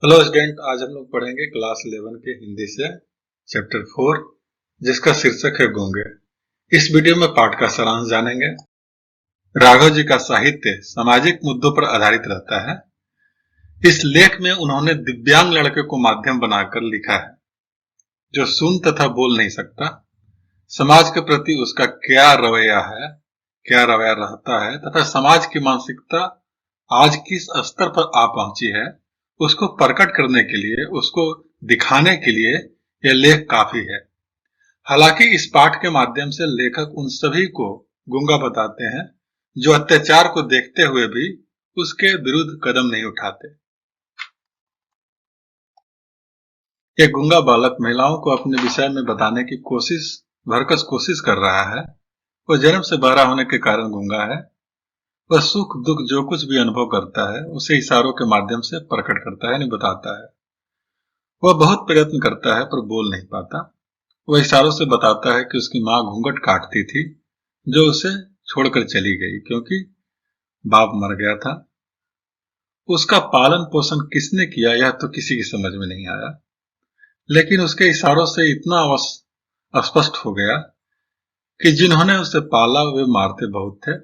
Hello student, आज हम लोग पढ़ेंगे क्लास 11 के हिंदी से चैप्टर 4 जिसका शीर्षक है गूंगे। इस वीडियो में पाठ का सारांश जानेंगे। राघव जी का साहित्य सामाजिक मुद्दों पर आधारित रहता है। इस लेख में उन्होंने दिव्यांग लड़के को माध्यम बनाकर लिखा है जो सुन तथा बोल नहीं सकता। समाज के प्रति उसका क्या रवैया है, क्या रवैया रहता है तथा समाज की मानसिकता आज किस स्तर पर आ पहुंची है, उसको प्रकट करने के लिए, उसको दिखाने के लिए यह लेख काफी है। हालांकि इस पाठ के माध्यम से लेखक उन सभी को गूंगा बताते हैं जो अत्याचार को देखते हुए भी उसके विरुद्ध कदम नहीं उठाते। एक गूंगा बालक महिलाओं को अपने विषय में बताने की भरकस कोशिश कर रहा है। वह जन्म से बहरा होने के कारण गूंगा है। वह सुख दुख जो कुछ भी अनुभव करता है उसे इशारों के माध्यम से प्रकट करता है, यानी बताता है। वह बहुत प्रयत्न करता है पर बोल नहीं पाता। वह इशारों से बताता है कि उसकी माँ घूंघट काटती थी जो उसे छोड़कर चली गई क्योंकि बाप मर गया था। उसका पालन पोषण किसने किया यह तो किसी की समझ में नहीं आया, लेकिन उसके इशारों से इतना स्पष्ट हो गया कि जिन्होंने उसे पाला वे मारते बहुत थे।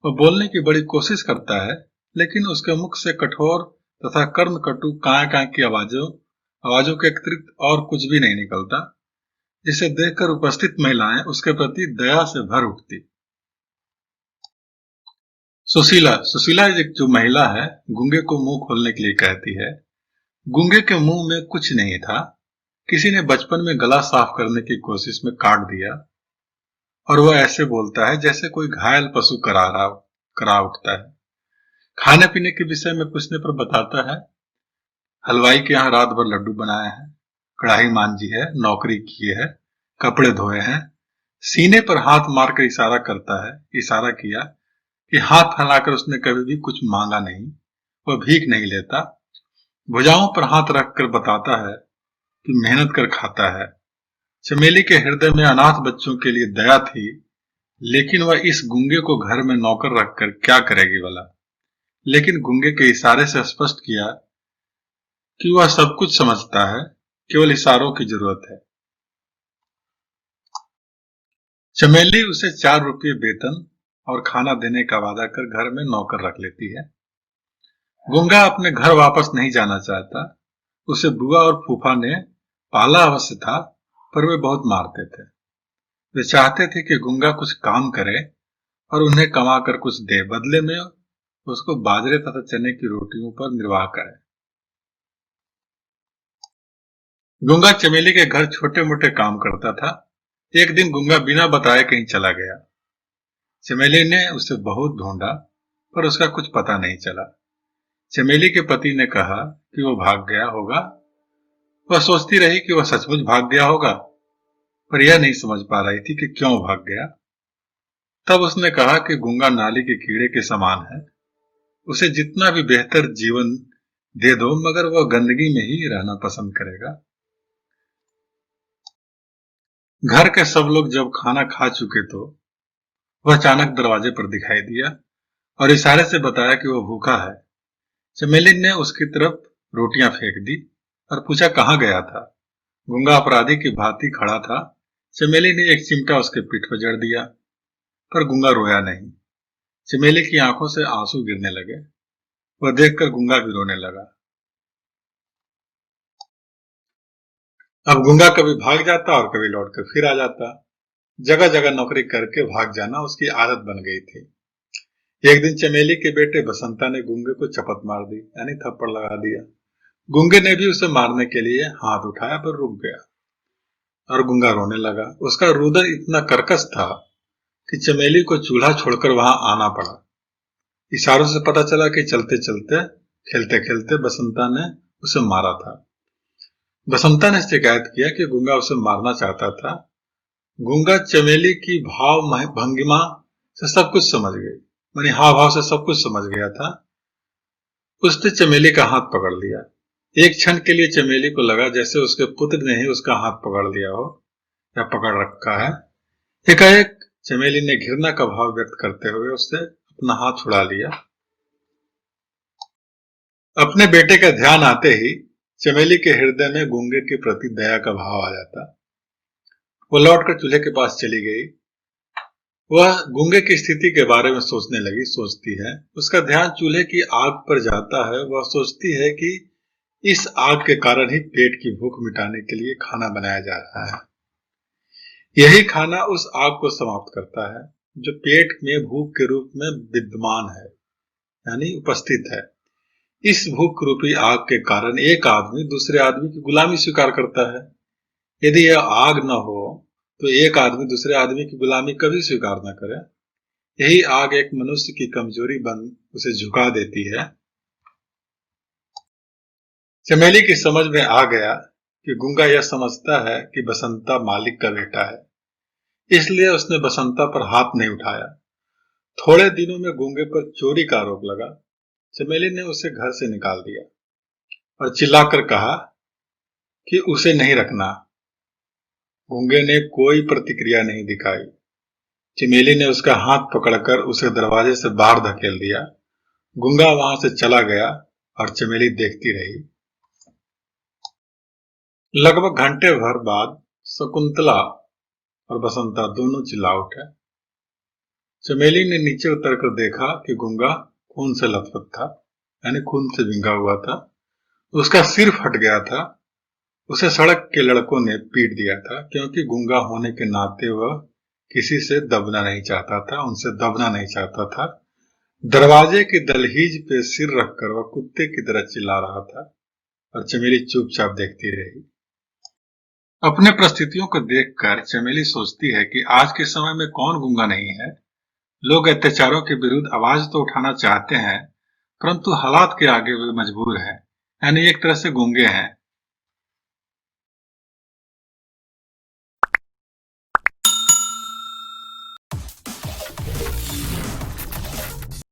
वह बोलने की बड़ी कोशिश करता है लेकिन उसके मुख से कठोर तथा कर्म कटु काय काय की आवाजों के अतिरिक्त और कुछ भी नहीं निकलता, जिसे देखकर उपस्थित महिलाएं उसके प्रति दया से भर उठती। सुशीला एक जो महिला है गूंगे को मुंह खोलने के लिए कहती है। गूंगे के मुंह में कुछ नहीं था। किसी ने बचपन में गला साफ करने की कोशिश में काट दिया और वह ऐसे बोलता है जैसे कोई घायल पशु करा उठता है। खाने पीने के विषय में पूछने पर बताता है, हलवाई के यहाँ रात भर लड्डू बनाए हैं, कढ़ाई मांजी है, नौकरी की है, कपड़े धोए हैं। सीने पर हाथ मारकर इशारा किया कि हाथ फैलाकर उसने कभी भी कुछ मांगा नहीं। वह भीख नहीं लेता। भुजाओं पर हाथ रखकर बताता है कि मेहनत कर खाता है। चमेली के हृदय में अनाथ बच्चों के लिए दया थी, लेकिन वह इस गूंगे को घर में नौकर रखकर क्या करेगी भला। लेकिन गूंगे के इशारे से स्पष्ट किया कि वह सब कुछ समझता है, केवल इशारों की जरूरत है। चमेली उसे 4 रुपये वेतन और खाना देने का वादा कर घर में नौकर रख लेती है। गूंगा अपने घर वापस नहीं जाना चाहता। उसे बुआ और फूफा ने पाला अवश्य था पर वे बहुत मारते थे। वे चाहते थे कि गूंगा कुछ काम करे और उन्हें कमाकर कुछ दे, बदले में उसको बाजरे तथा चने की रोटियों पर निर्वाह करे। गूंगा चमेली के घर छोटे मोटे काम करता था। एक दिन गूंगा बिना बताए कहीं चला गया। चमेली ने उसे बहुत ढूंढा पर उसका कुछ पता नहीं चला। चमेली के पति ने कहा कि वो भाग गया होगा। वह सोचती रही कि वह सचमुच भाग गया होगा, पर यह नहीं समझ पा रही थी कि क्यों भाग गया। तब उसने कहा कि गूंगा नाली के कीड़े के समान है। उसे जितना भी बेहतर जीवन दे दो मगर वह गंदगी में ही रहना पसंद करेगा। घर के सब लोग जब खाना खा चुके तो वह अचानक दरवाजे पर दिखाई दिया और इशारे से बताया कि वह भूखा है। चमेली ने उसकी तरफ रोटियां फेंक दी और पूछा कहाँ गया था। गूंगा अपराधी की भांति खड़ा था। चमेली ने एक चिमटा उसके पीठ पर जड़ दिया पर गूंगा रोया नहीं। चमेली की आंखों से आंसू गिरने लगे। वह देखकर गूंगा भी रोने लगा। अब गूंगा कभी भाग जाता और कभी लौटकर फिर आ जाता। जगह जगह नौकरी करके भाग जाना उसकी आदत बन गई थी। एक दिन चमेली के बेटे बसंता ने गूंगे को चपत मार दी, यानी थप्पड़ लगा दिया। गूंगे ने भी उसे मारने के लिए हाथ उठाया पर रुक गया और गूंगा रोने लगा। उसका रुदन इतना कर्कश था कि चमेली को चूल्हा छोड़कर वहां आना पड़ा। इशारों से पता चला कि चलते चलते खेलते खेलते बसंता ने उसे मारा था। बसंता ने शिकायत किया कि गूंगा उसे मारना चाहता था। गूंगा चमेली की भाव भंगिमा से सब कुछ समझ गई, मानी हाव भाव से सब कुछ समझ गया था। उसने चमेली का हाथ पकड़ लिया। एक क्षण के लिए चमेली को लगा जैसे उसके पुत्र ने ही उसका हाथ पकड़ लिया हो या पकड़ रखा है। एकाएक चमेली ने घृणा का भाव व्यक्त करते हुए उससे अपना हाथ छुड़ा लिया। अपने बेटे का ध्यान आते ही चमेली के हृदय में गूंगे के प्रति दया का भाव आ जाता। वो लौटकर चूल्हे के पास चली गई। वह गूंगे की स्थिति के बारे में सोचने लगी। सोचती है, उसका ध्यान चूल्हे की आग पर जाता है। वह सोचती है कि इस आग के कारण ही पेट की भूख मिटाने के लिए खाना बनाया जा रहा है। यही खाना उस आग को समाप्त करता है जो पेट में भूख के रूप में विद्यमान है, यानी उपस्थित है। इस भूख रूपी आग के कारण एक आदमी दूसरे आदमी की गुलामी स्वीकार करता है। यदि यह आग न हो तो एक आदमी दूसरे आदमी की गुलामी कभी स्वीकार न करे। यही आग एक मनुष्य की कमजोरी बन उसे झुका देती है। चमेली की समझ में आ गया कि गूंगा यह समझता है कि बसंता मालिक का बेटा है, इसलिए उसने बसंता पर हाथ नहीं उठाया। थोड़े दिनों में गूंगे पर चोरी का आरोप लगा। चमेली ने उसे घर से निकाल दिया और चिल्लाकर कहा कि उसे नहीं रखना। गूंगे ने कोई प्रतिक्रिया नहीं दिखाई। चमेली ने उसका हाथ पकड़कर उसे दरवाजे से बाहर धकेल दिया। गूंगा वहां से चला गया और चमेली देखती रही। लगभग घंटे भर बाद शकुंतला और बसंता दोनों चिल्ला उठे। चमेली ने नीचे उतरकर देखा कि गूंगा खून से लथपथ था, यानी खून से भींगा हुआ था। उसका सिर फट गया था। उसे सड़क के लड़कों ने पीट दिया था, क्योंकि गूंगा होने के नाते वह किसी से दबना नहीं चाहता था, उनसे दबना नहीं चाहता था। दरवाजे की दहलीज पे सिर रखकर वह कुत्ते की तरह चिल्ला रहा था और चमेली चुपचाप देखती रही। अपने परिस्थितियों को देखकर चमेली सोचती है कि आज के समय में कौन गूंगा नहीं है। लोग अत्याचारों के विरुद्ध आवाज तो उठाना चाहते हैं, परंतु हालात के आगे वे मजबूर हैं, यानी एक तरह से गूंगे हैं।